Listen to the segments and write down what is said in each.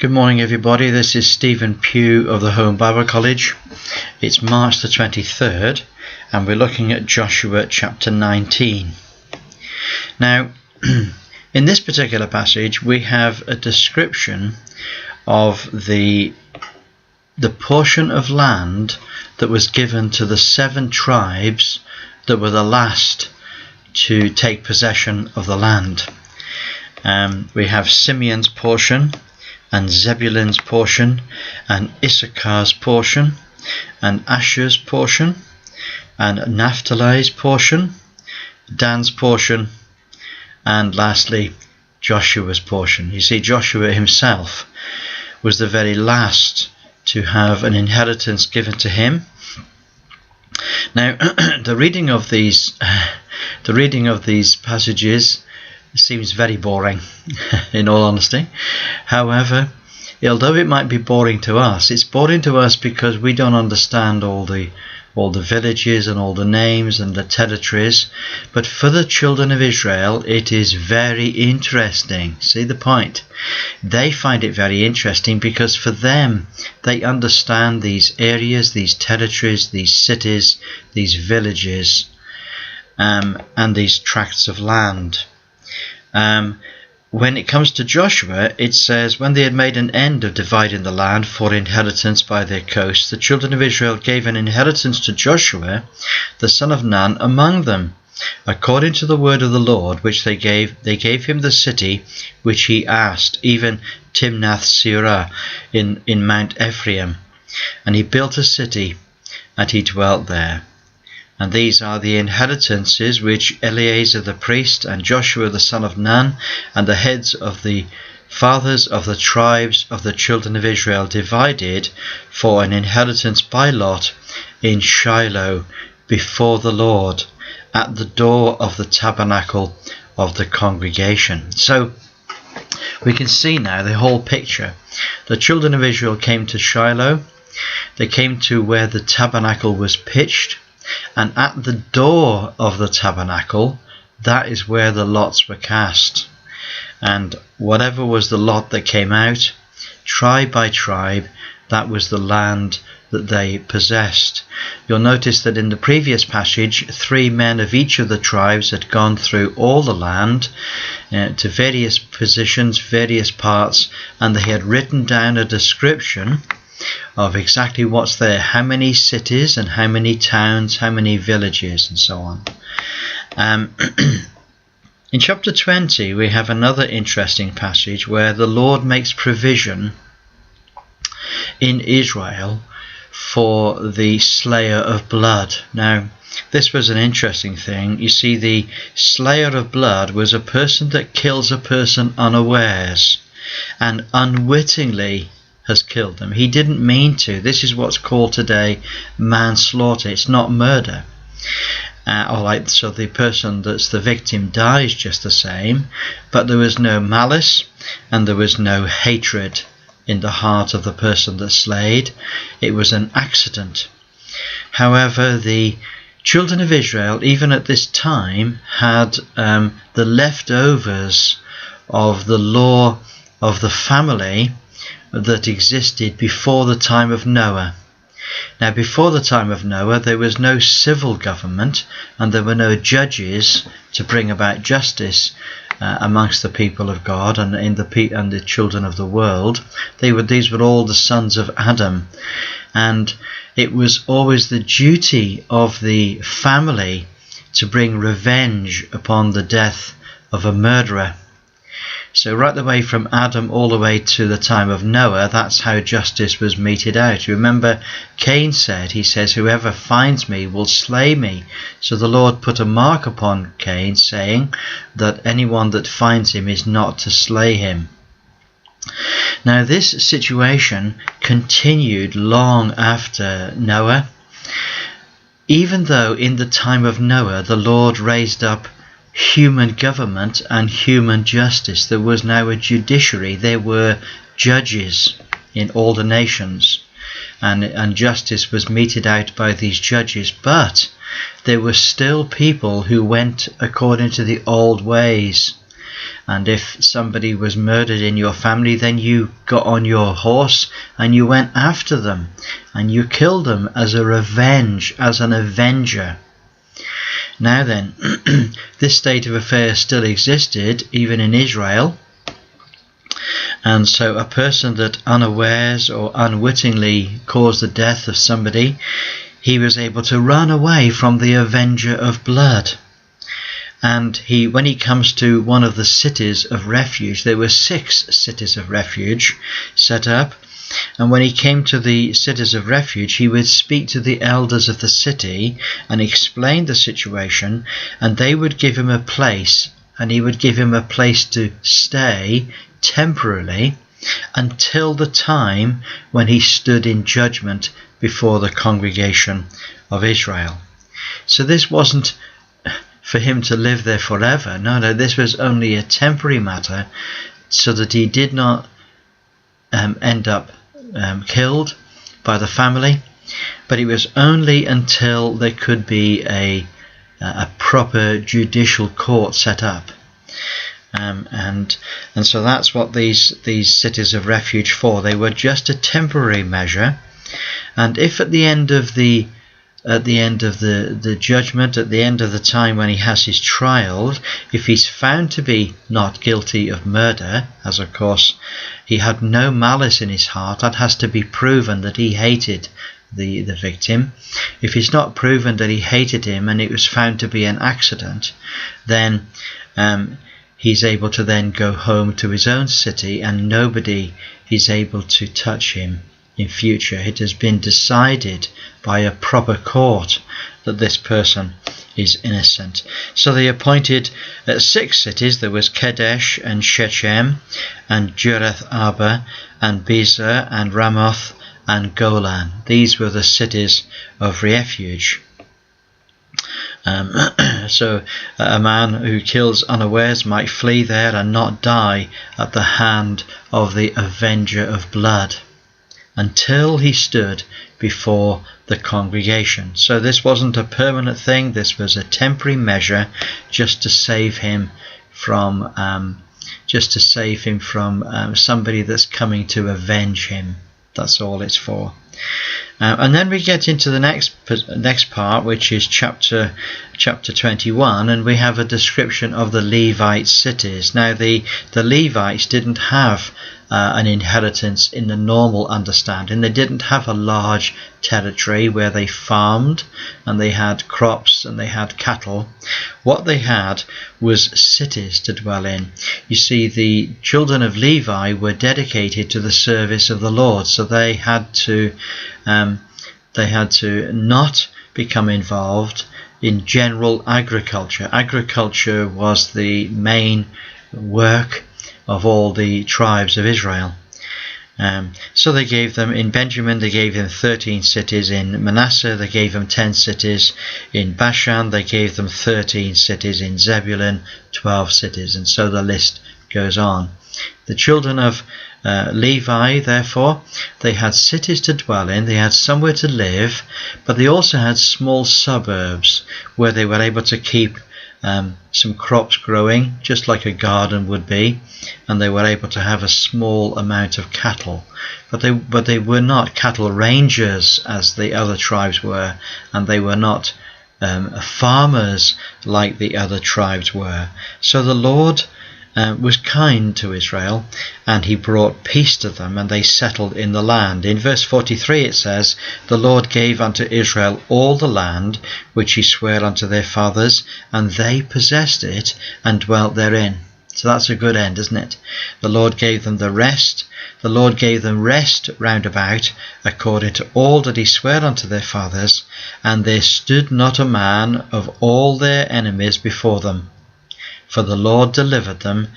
Good morning everybody, this is Stephen Pugh of the Home Bible College. It's March the 23rd and we're looking at Joshua chapter 19. Now in this particular passage we have a description of the portion of land that was given to the 7 tribes that were the last to take possession of the land. We have Simeon's portion, and Zebulun's portion, and Issachar's portion, and Asher's portion, and Naphtali's portion, Dan's portion, and lastly Joshua's portion. You see, Joshua himself was the very last to have an inheritance given to him. Now the reading of these passages seems very boring in all honesty. However, although it might be boring to us, it's boring to us because we don't understand all the villages and all the names and the territories. But for the children of Israel it is very interesting. See the point? They find it very interesting because for them they understand these areas, these territories, these cities, these villages, and these tracts of land. When it comes to Joshua, it says, when they had made an end of dividing the land for inheritance by their coasts, the children of Israel gave an inheritance to Joshua, the son of Nun, among them, according to the word of the Lord, which they gave him the city which he asked, even Timnath-serah in Mount Ephraim. And he built a city, and he dwelt there. And these are the inheritances which Eleazar the priest and Joshua the son of Nun and the heads of the fathers of the tribes of the children of Israel divided for an inheritance by lot in Shiloh before the Lord at the door of the tabernacle of the congregation. So we can see now the whole picture. The children of Israel came to Shiloh. They came to where the tabernacle was pitched. And at the door of the tabernacle, that is where the lots were cast. And whatever was the lot that came out, tribe by tribe, that was the land that they possessed. You'll notice that in the previous passage, 3 men of each of the tribes had gone through all the land to various positions, various parts, and they had written down a description of exactly what's there, how many cities and how many towns, how many villages, and so on. In chapter 20 we have another interesting passage where the Lord makes provision in Israel for the slayer of blood. Now this was an interesting thing. You see, the slayer of blood was a person that kills a person unawares and unwittingly has killed them. He didn't mean to. This is what's called today manslaughter. It's not murder. So the person that's the victim dies just the same, but there was no malice and there was no hatred in the heart of the person that slayed. It was an accident. However, the children of Israel, even at this time, had the leftovers of the law of the family that existed before the time of Noah. Now, before the time of Noah, there was no civil government and there were no judges to bring about justice amongst the people of God and the children of the world. These were all the sons of Adam, and it was always the duty of the family to bring revenge upon the death of a murderer. So right the way from Adam all the way to the time of Noah, that's how justice was meted out. You remember Cain says, whoever finds me will slay me. So the Lord put a mark upon Cain, saying that anyone that finds him is not to slay him. Now this situation continued long after Noah, even though in the time of Noah the Lord raised up human government and human justice. There was now a judiciary. There were judges in all the nations, and justice was meted out by these judges. But there were still people who went according to the old ways, And if somebody was murdered in your family, then you got on your horse and you went after them and you killed them as a revenge, as an avenger. Now then, this state of affairs still existed even in Israel. And so a person that unawares or unwittingly caused the death of somebody, he was able to run away from the avenger of blood. And when he comes to one of the cities of refuge, there were 6 cities of refuge set up. And when he came to the cities of refuge, he would speak to the elders of the city and explain the situation, and they would give him a place, and he would give him a place to stay temporarily until the time when he stood in judgment before the congregation of Israel. So this wasn't for him to live there forever. No, this was only a temporary matter, so that he did not end up killed by the family, but it was only until there could be a proper judicial court set up. And so that's what these cities of refuge for. They were just a temporary measure, and if at the end of the judgment, at the end of the time when he has his trial, if he's found to be not guilty of murder, as of course he had no malice in his heart, that has to be proven that he hated the victim. If it's not proven that he hated him and it was found to be an accident, then he's able to then go home to his own city, and nobody is able to touch him in future. It has been decided by a proper court that this person is innocent. So they appointed 6 cities. There was Kedesh and Shechem and Jereth Arba and Bezer and Ramoth and Golan. These were the cities of refuge. So a man who kills unawares might flee there and not die at the hand of the avenger of blood until he stood before the congregation. So this wasn't a permanent thing. This was a temporary measure just to save him from somebody that's coming to avenge him. That's all it's for. And then we get into the next part, which is chapter 21, and we have a description of the Levite cities. Now the Levites didn't have an inheritance in the normal understanding. They didn't have a large territory where they farmed and they had crops and they had cattle. What they had was cities to dwell in. You see, the children of Levi were dedicated to the service of the Lord, so they had to not become involved in general agriculture. Agriculture was the main work of all the tribes of Israel. So they gave them, in Benjamin they gave them 13 cities, in Manasseh they gave them 10 cities, in Bashan they gave them 13 cities, in Zebulun 12 cities, and so the list goes on. The children of Levi, therefore, they had cities to dwell in, they had somewhere to live, but they also had small suburbs where they were able to keep some crops growing, just like a garden would be, and they were able to have a small amount of cattle. But they were not cattle rangers as the other tribes were, and they were not farmers like the other tribes were. So the Lord was kind to Israel, and he brought peace to them, and they settled in the land. In verse 43 it says, "The Lord gave unto Israel all the land which he sware unto their fathers, and they possessed it and dwelt therein." So that's a good end, isn't it? The Lord gave them the rest. The Lord gave them rest round about, according to all that he sware unto their fathers, and there stood not a man of all their enemies before them. For the Lord delivered them,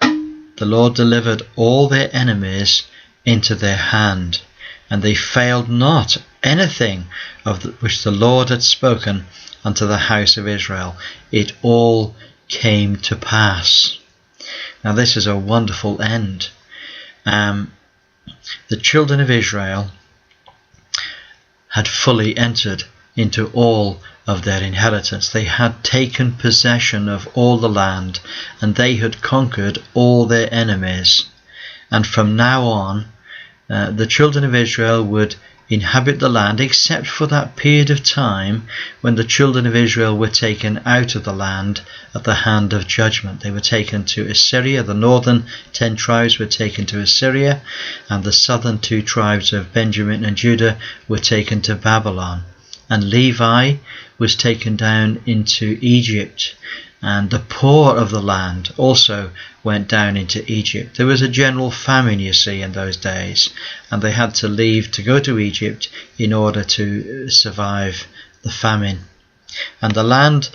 the Lord delivered all their enemies into their hand, and they failed not anything of which the Lord had spoken unto the house of Israel. It all came to pass. Now this is a wonderful end. The children of Israel had fully entered into all of their inheritance. They had taken possession of all the land, and they had conquered all their enemies. And from now on, the children of Israel would inhabit the land, except for that period of time when the children of Israel were taken out of the land at the hand of judgment. They were taken to Assyria. The northern 10 tribes were taken to Assyria, and the southern 2 tribes of Benjamin and Judah were taken to Babylon. And Levi was taken down into Egypt, and the poor of the land also went down into Egypt. There was a general famine, you see, in those days, and they had to leave to go to Egypt in order to survive the famine. And the land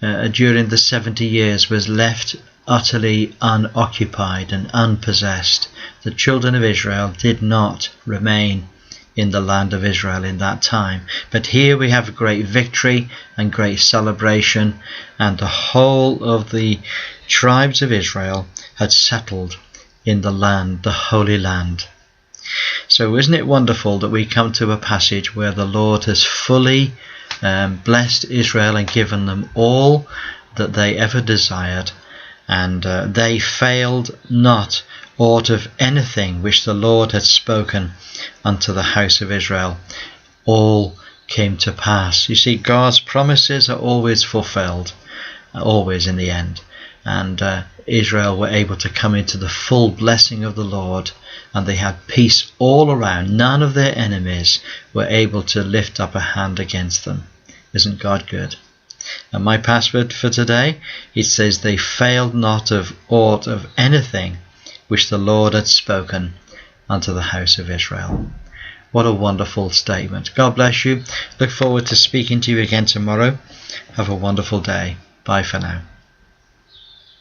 during the 70 years was left utterly unoccupied and unpossessed. The children of Israel did not remain in the land of Israel in that time. But here we have great victory and great celebration, and the whole of the tribes of Israel had settled in the land, the Holy Land. So isn't it wonderful that we come to a passage where the Lord has fully blessed Israel and given them all that they ever desired, and they failed not aught of anything which the Lord had spoken unto the house of Israel. All came to pass. You see, God's promises are always fulfilled, always in the end. And Israel were able to come into the full blessing of the Lord, and they had peace all around. None of their enemies were able to lift up a hand against them. Isn't God good? And my password for today, it says, they failed not of aught of anything which the Lord had spoken unto the house of Israel. What a wonderful statement. God bless you. Look forward to speaking to you again tomorrow. Have a wonderful day. Bye for now.